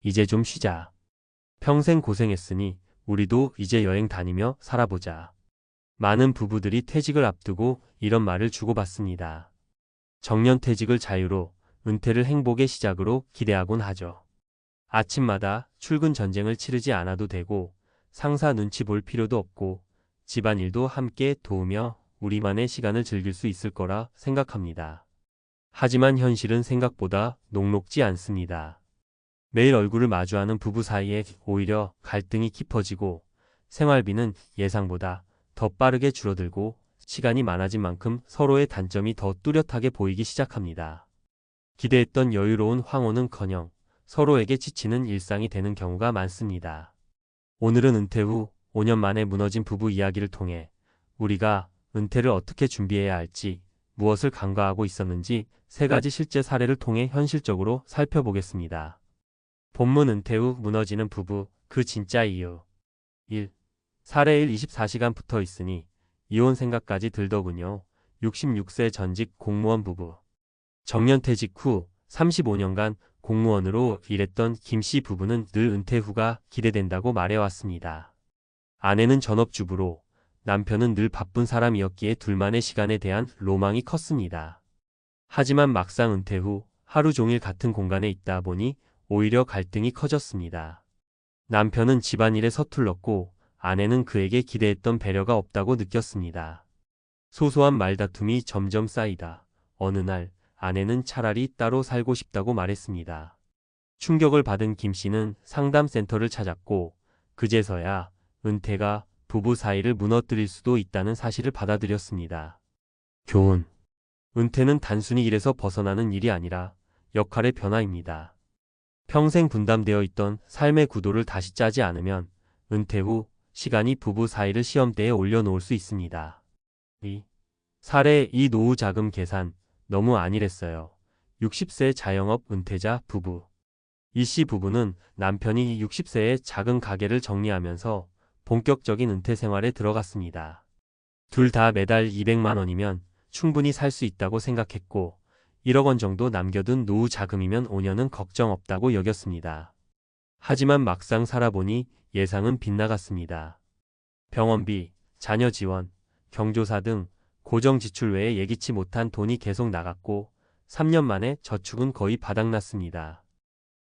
이제 좀 쉬자. 평생 고생했으니 우리도 이제 여행 다니며 살아보자. 많은 부부들이 퇴직을 앞두고 이런 말을 주고받습니다. 정년퇴직을 자유로, 은퇴를 행복의 시작으로 기대하곤 하죠. 아침마다 출근 전쟁을 치르지 않아도 되고 상사 눈치 볼 필요도 없고 집안일도 함께 도우며 우리만의 시간을 즐길 수 있을 거라 생각합니다. 하지만 현실은 생각보다 녹록지 않습니다. 매일 얼굴을 마주하는 부부 사이에 오히려 갈등이 깊어지고 생활비는 예상보다 더 빠르게 줄어들고 시간이 많아진 만큼 서로의 단점이 더 뚜렷하게 보이기 시작합니다. 기대했던 여유로운 황혼은커녕 서로에게 지치는 일상이 되는 경우가 많습니다. 오늘은 은퇴 후 5년 만에 무너진 부부 이야기를 통해 우리가 은퇴를 어떻게 준비해야 할지, 무엇을 간과하고 있었는지 3가지 실제 사례를 통해 현실적으로 살펴보겠습니다. 본문 은퇴 후 무너지는 부부, 그 진짜 이유. 1. 사례 1. 24시간 붙어 있으니 이혼 생각까지 들더군요. 66세 전직 공무원 부부. 정년퇴직 후 35년간 공무원으로 일했던 김 씨 부부는 늘 은퇴 후가 기대된다고 말해왔습니다. 아내는 전업주부로 남편은 늘 바쁜 사람이었기에 둘만의 시간에 대한 로망이 컸습니다. 하지만 막상 은퇴 후 하루 종일 같은 공간에 있다 보니 오히려 갈등이 커졌습니다. 남편은 집안일에 서툴렀고 아내는 그에게 기대했던 배려가 없다고 느꼈습니다. 소소한 말다툼이 점점 쌓이다 어느 날 아내는 차라리 따로 살고 싶다고 말했습니다. 충격을 받은 김 씨는 상담센터를 찾았고 그제서야 은퇴가 부부 사이를 무너뜨릴 수도 있다는 사실을 받아들였습니다. 교훈. 은퇴는 단순히 일에서 벗어나는 일이 아니라 역할의 변화입니다. 평생 분담되어 있던 삶의 구도를 다시 짜지 않으면 은퇴 후 시간이 부부 사이를 시험대에 올려놓을 수 있습니다. 2. 사례 2. 노후 자금 계산. 너무 안일했어요. 60세 자영업 은퇴자 부부. 이 씨 부부는 남편이 60세에 작은 가게를 정리하면서 본격적인 은퇴 생활에 들어갔습니다. 둘 다 매달 200만 원이면 충분히 살 수 있다고 생각했고 1억 원 정도 남겨둔 노후 자금이면 5년은 걱정 없다고 여겼습니다. 하지만 막상 살아보니 예상은 빗나갔습니다. 병원비, 자녀 지원, 경조사 등 고정 지출 외에 예기치 못한 돈이 계속 나갔고 3년 만에 저축은 거의 바닥났습니다.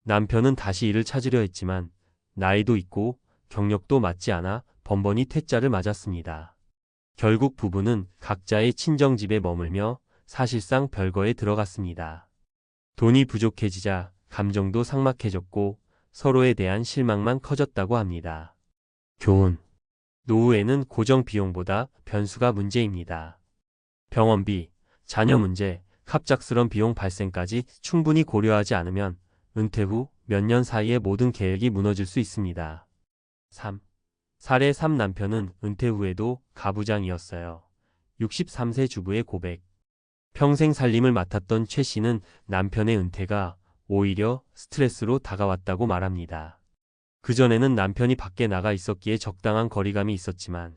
남편은 다시 일을 찾으려 했지만 나이도 있고 경력도 맞지 않아 번번이 퇴짜를 맞았습니다. 결국 부부는 각자의 친정집에 머물며 사실상 별거에 들어갔습니다. 돈이 부족해지자 감정도 삭막해졌고 서로에 대한 실망만 커졌다고 합니다. 교훈. 노후에는 고정 비용보다 변수가 문제입니다. 병원비, 자녀 문제, 갑작스런 비용 발생까지 충분히 고려하지 않으면 은퇴 후 몇 년 사이에 모든 계획이 무너질 수 있습니다. 3. 사례 3. 남편은 은퇴 후에도 가부장이었어요. 63세 주부의 고백. 평생 살림을 맡았던 최 씨는 남편의 은퇴가 오히려 스트레스로 다가왔다고 말합니다. 그전에는 남편이 밖에 나가 있었기에 적당한 거리감이 있었지만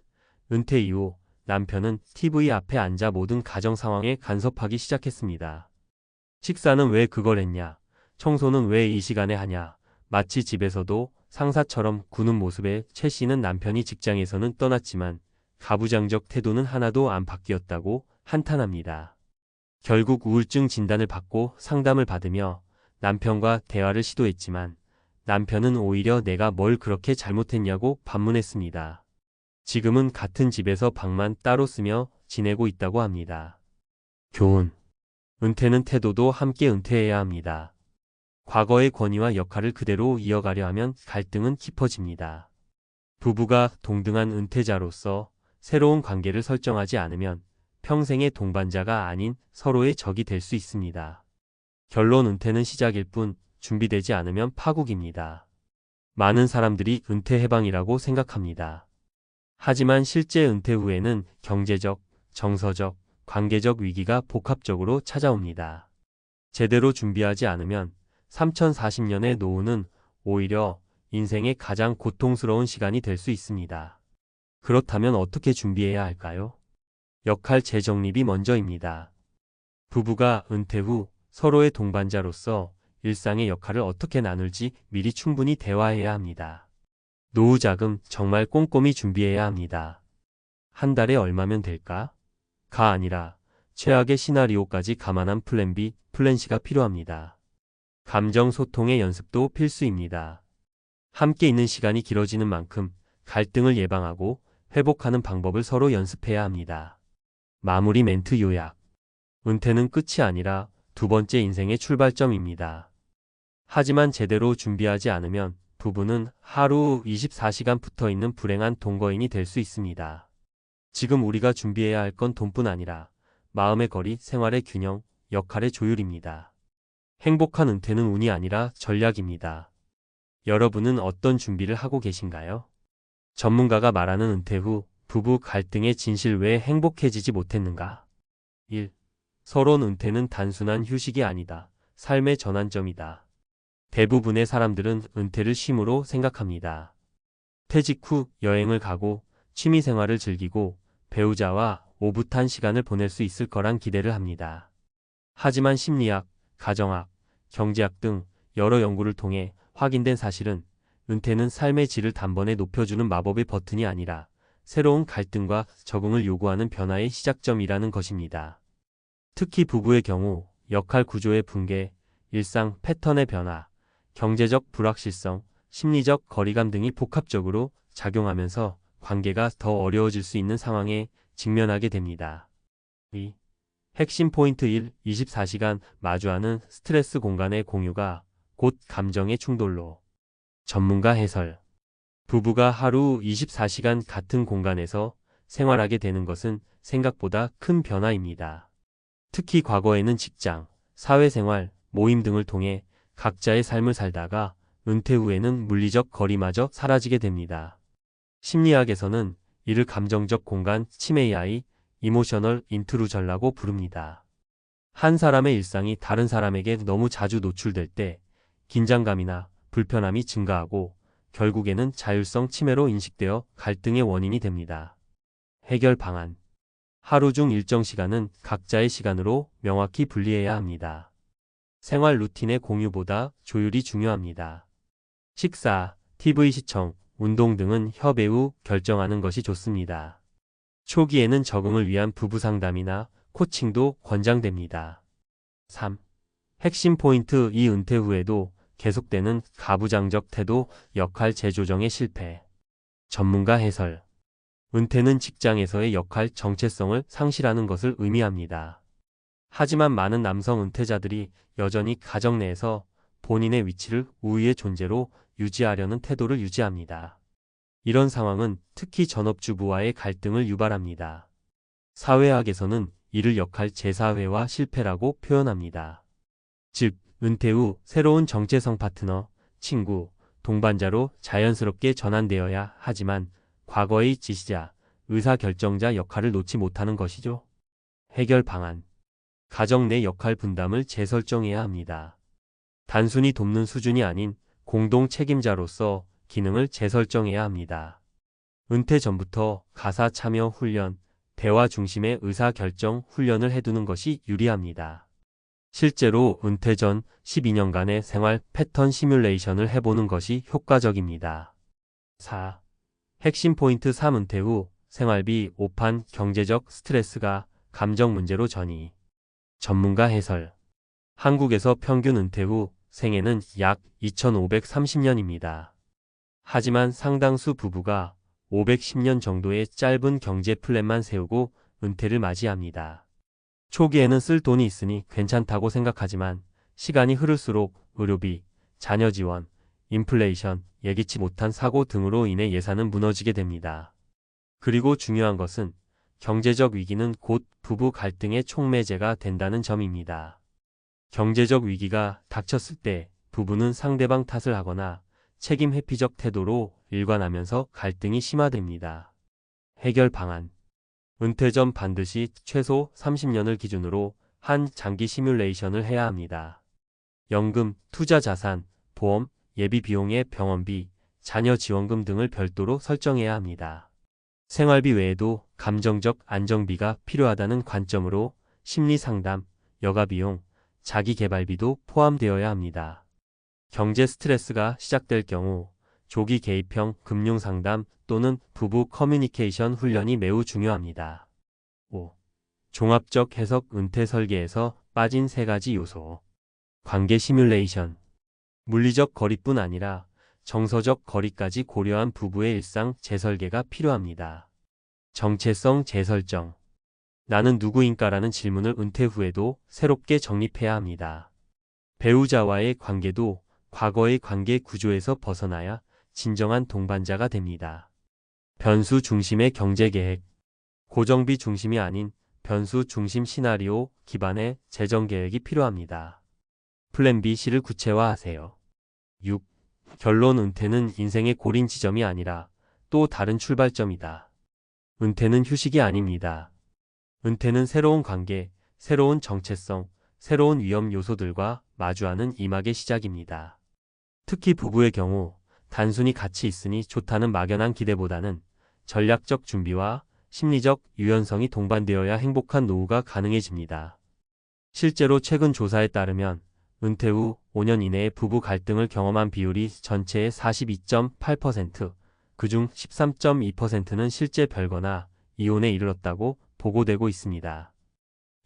은퇴 이후 남편은 TV 앞에 앉아 모든 가정 상황에 간섭하기 시작했습니다. 식사는 왜 그걸 했냐? 청소는 왜 이 시간에 하냐? 마치 집에서도 상사처럼 구는 모습에 최 씨는 남편이 직장에서는 떠났지만 가부장적 태도는 하나도 안 바뀌었다고 한탄합니다. 결국 우울증 진단을 받고 상담을 받으며 남편과 대화를 시도했지만 남편은 오히려 내가 뭘 그렇게 잘못했냐고 반문했습니다. 지금은 같은 집에서 방만 따로 쓰며 지내고 있다고 합니다. 교훈. 은퇴는 태도도 함께 은퇴해야 합니다. 과거의 권위와 역할을 그대로 이어가려 하면 갈등은 깊어집니다. 부부가 동등한 은퇴자로서 새로운 관계를 설정하지 않으면 평생의 동반자가 아닌 서로의 적이 될 수 있습니다. 결론. 은퇴는 시작일 뿐 준비되지 않으면 파국입니다. 많은 사람들이 은퇴 해방이라고 생각합니다. 하지만 실제 은퇴 후에는 경제적, 정서적, 관계적 위기가 복합적으로 찾아옵니다. 제대로 준비하지 않으면 3040년의 노후는 오히려 인생의 가장 고통스러운 시간이 될 수 있습니다. 그렇다면 어떻게 준비해야 할까요? 역할 재정립이 먼저입니다. 부부가 은퇴 후 서로의 동반자로서 일상의 역할을 어떻게 나눌지 미리 충분히 대화해야 합니다. 노후 자금 정말 꼼꼼히 준비해야 합니다. 한 달에 얼마면 될까? 가 아니라 최악의 시나리오까지 감안한 플랜 B, 플랜 C가 필요합니다. 감정 소통의 연습도 필수입니다. 함께 있는 시간이 길어지는 만큼 갈등을 예방하고 회복하는 방법을 서로 연습해야 합니다. 마무리 멘트 요약. 은퇴는 끝이 아니라 두 번째 인생의 출발점입니다. 하지만 제대로 준비하지 않으면 부부는 하루 24시간 붙어 있는 불행한 동거인이 될 수 있습니다. 지금 우리가 준비해야 할 건 돈뿐 아니라 마음의 거리, 생활의 균형, 역할의 조율입니다. 행복한 은퇴는 운이 아니라 전략입니다. 여러분은 어떤 준비를 하고 계신가요? 전문가가 말하는 은퇴 후 부부 갈등의 진실 왜 행복해지지 못했는가? 1. 서러운 은퇴는 단순한 휴식이 아니다. 삶의 전환점이다. 대부분의 사람들은 은퇴를 쉼으로 생각합니다. 퇴직 후 여행을 가고 취미 생활을 즐기고 배우자와 오붓한 시간을 보낼 수 있을 거란 기대를 합니다. 하지만 심리학, 가정학, 경제학 등 여러 연구를 통해 확인된 사실은 은퇴는 삶의 질을 단번에 높여주는 마법의 버튼이 아니라 새로운 갈등과 적응을 요구하는 변화의 시작점이라는 것입니다. 특히 부부의 경우 역할 구조의 붕괴, 일상 패턴의 변화, 경제적 불확실성, 심리적 거리감 등이 복합적으로 작용하면서 관계가 더 어려워질 수 있는 상황에 직면하게 됩니다. 2. 핵심 포인트 1. 24시간 마주하는 스트레스 공간의 공유가 곧 감정의 충돌로. 전문가 해설. 부부가 하루 24시간 같은 공간에서 생활하게 되는 것은 생각보다 큰 변화입니다. 특히 과거에는 직장, 사회생활, 모임 등을 통해 각자의 삶을 살다가 은퇴 후에는 물리적 거리마저 사라지게 됩니다. 심리학에서는 이를 감정적 공간 침해의 이모셔널 인트루전이라고 부릅니다. 한 사람의 일상이 다른 사람에게 너무 자주 노출될 때 긴장감이나 불편함이 증가하고 결국에는 자율성 침해로 인식되어 갈등의 원인이 됩니다. 해결 방안. 하루 중 일정 시간은 각자의 시간으로 명확히 분리해야 합니다. 생활 루틴의 공유보다 조율이 중요합니다. 식사, TV 시청, 운동 등은 협의 후 결정하는 것이 좋습니다. 초기에는 적응을 위한 부부 상담이나 코칭도 권장됩니다. 3. 핵심 포인트 2. 은퇴 후에도 계속되는 가부장적 태도, 역할 재조정의 실패. 전문가 해설. 은퇴는 직장에서의 역할 정체성을 상실하는 것을 의미합니다. 하지만 많은 남성 은퇴자들이 여전히 가정 내에서 본인의 위치를 우위의 존재로 유지하려는 태도를 유지합니다. 이런 상황은 특히 전업주부와의 갈등을 유발합니다. 사회학에서는 이를 역할 재사회화 실패라고 표현합니다. 즉, 은퇴 후 새로운 정체성 파트너, 친구, 동반자로 자연스럽게 전환되어야 하지만 과거의 지시자, 의사결정자 역할을 놓지 못하는 것이죠. 해결 방안. 가정 내 역할 분담을 재설정해야 합니다. 단순히 돕는 수준이 아닌 공동 책임자로서 기능을 재설정해야 합니다. 은퇴 전부터 가사 참여 훈련, 대화 중심의 의사결정 훈련을 해두는 것이 유리합니다. 실제로 은퇴 전 12년간의 생활 패턴 시뮬레이션을 해보는 것이 효과적입니다. 4. 핵심 포인트 3. 은퇴 후 생활비, 오판, 경제적 스트레스가 감정 문제로 전이. 전문가 해설. 한국에서 평균 은퇴 후 생애는 약 2530년입니다. 하지만 상당수 부부가 510년 정도의 짧은 경제 플랜만 세우고 은퇴를 맞이합니다. 초기에는 쓸 돈이 있으니 괜찮다고 생각하지만 시간이 흐를수록 의료비, 자녀 지원, 인플레이션, 예기치 못한 사고 등으로 인해 예산은 무너지게 됩니다. 그리고 중요한 것은 경제적 위기는 곧 부부 갈등의 촉매제가 된다는 점입니다. 경제적 위기가 닥쳤을 때 부부는 상대방 탓을 하거나 책임 회피적 태도로 일관하면서 갈등이 심화됩니다. 해결 방안. 은퇴 전 반드시 최소 30년을 기준으로 한 장기 시뮬레이션을 해야 합니다. 연금, 투자 자산, 보험, 예비 비용의 병원비, 자녀 지원금 등을 별도로 설정해야 합니다. 생활비 외에도 감정적 안정비가 필요하다는 관점으로 심리 상담, 여가 비용, 자기 개발비도 포함되어야 합니다. 경제 스트레스가 시작될 경우 조기 개입형 금융 상담 또는 부부 커뮤니케이션 훈련이 매우 중요합니다. 5. 종합적 해석 은퇴 설계에서 빠진 3가지 요소. 관계 시뮬레이션. 물리적 거리뿐 아니라 정서적 거리까지 고려한 부부의 일상 재설계가 필요합니다. 정체성 재설정. 나는 누구인가라는 질문을 은퇴 후에도 새롭게 정립해야 합니다. 배우자와의 관계도 과거의 관계 구조에서 벗어나야 진정한 동반자가 됩니다. 변수 중심의 경제 계획. 고정비 중심이 아닌 변수 중심 시나리오 기반의 재정 계획이 필요합니다. 플랜 B, C를 구체화하세요. 6. 결론. 은퇴는 인생의 골인 지점이 아니라 또 다른 출발점이다. 은퇴는 휴식이 아닙니다. 은퇴는 새로운 관계, 새로운 정체성, 새로운 위험 요소들과 마주하는 임하의 시작입니다. 특히 부부의 경우 단순히 같이 있으니 좋다는 막연한 기대보다는 전략적 준비와 심리적 유연성이 동반되어야 행복한 노후가 가능해집니다. 실제로 최근 조사에 따르면 은퇴 후 5년 이내에 부부 갈등을 경험한 비율이 전체의 42.8%, 그중 13.2%는 실제 별거나 이혼에 이르렀다고 보고되고 있습니다.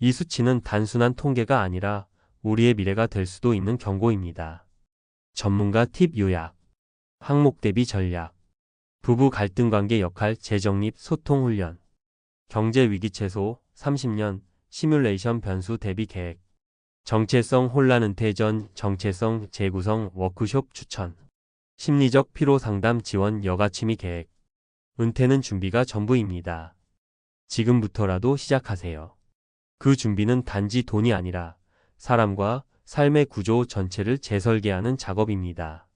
이 수치는 단순한 통계가 아니라 우리의 미래가 될 수도 있는 경고입니다. 전문가 팁 요약. 항목 대비 전략. 부부 갈등 관계 역할 재정립 소통 훈련. 경제 위기 최소 30년 시뮬레이션 변수 대비 계획. 정체성 혼란 은퇴 전 정체성 재구성 워크숍 추천. 심리적 피로 상담 지원 여가 취미 계획. 은퇴는 준비가 전부입니다. 지금부터라도 시작하세요. 그 준비는 단지 돈이 아니라 사람과 삶의 구조 전체를 재설계하는 작업입니다.